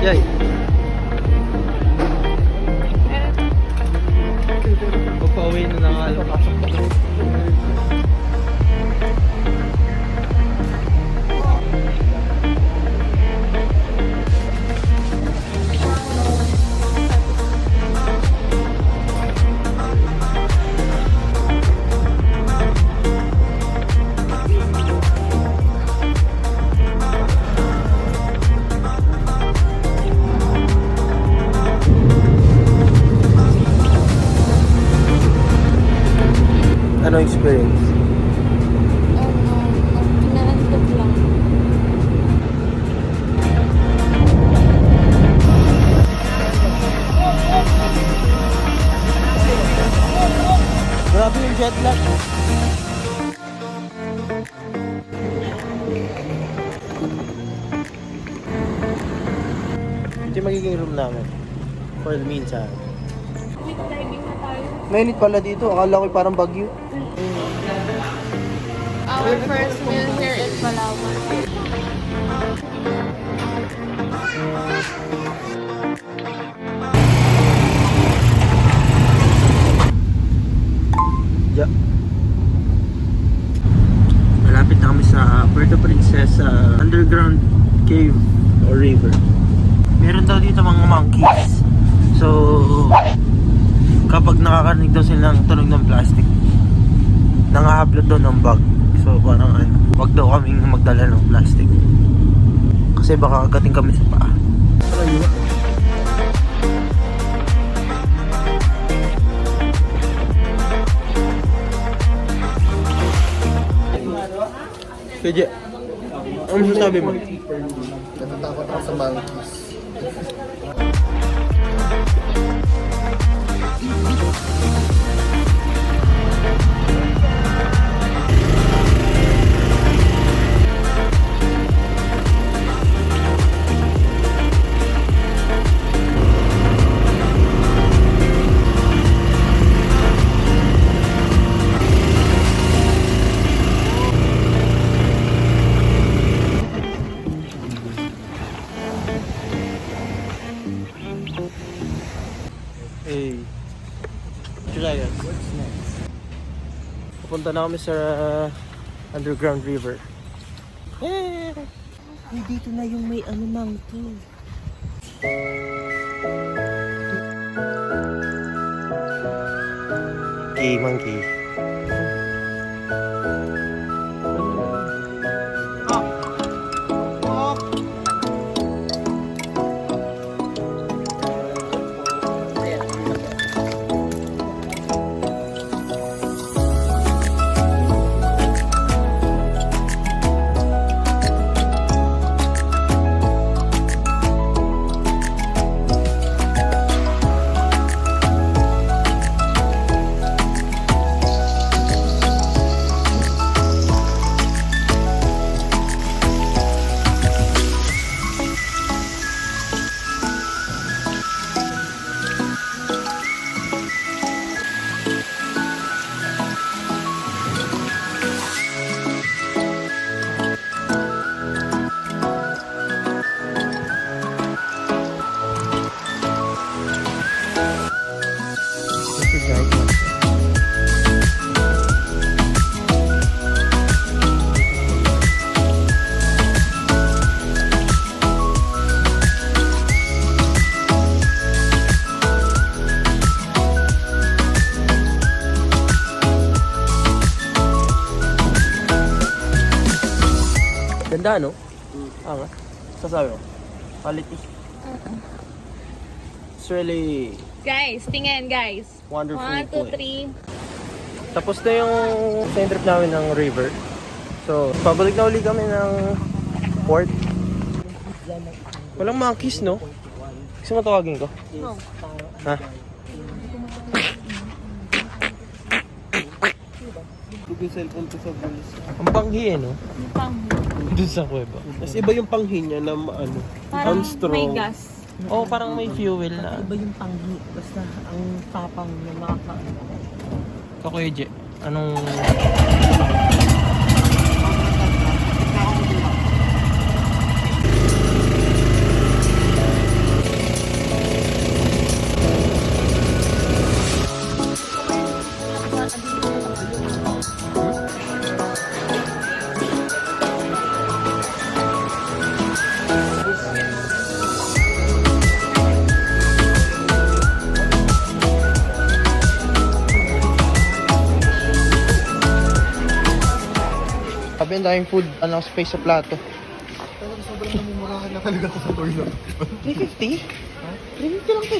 Jay. Pagpa-uwi na lang ako. Ano experience? Pinaantok lang. Grabe yung jet lag. Ito yung magiging room namin. For the meantime. Quick diving na tayo. Mainit pala dito. Akala ko parang bagyo. Our first meal here in Palawan. Yeah. Malapit na kami sa Puerto Princesa underground cave or river. Meron daw dito mga monkeys. So, kapag nakakarinig daw sila ng tunog ng plastic, nangahablot daw ng bag. So, parang wag daw kaming magdala ng plastic. Kasi baka agating kami sa paa. Kaya, ano masasabi mo? Natatakot ako sa monkeys. Hey, try it. What's next? Pupunta na kami sa underground river. Hey, dito na yung may monkey. Monkey. Ganda, no? Nga. Sasabi mo? Quality. It's really Guys, tingin guys. wonderful. 1, 2, 3. Tapos na yung train trip namin ng river. So, pabalik na uli kami ng port. Walang monkeys, no? Gusto mo tawagin ko? No. Ha? Yung cellphone ko sa bulis. Ang panghi, no? Panghi. Doon sa kuweba. Mas iba yung panghi niya na ano, Parang ang strong. may gas. Oo, parang may fuel na. Iba yung panghi. Basta ang tapang na nakaka... Kakuya Je, anong... Grabe, ang daming food. Ano, space sa plato. Talagang sobrang namumurahan na talaga ako sa toilet. 350? 350 lang to.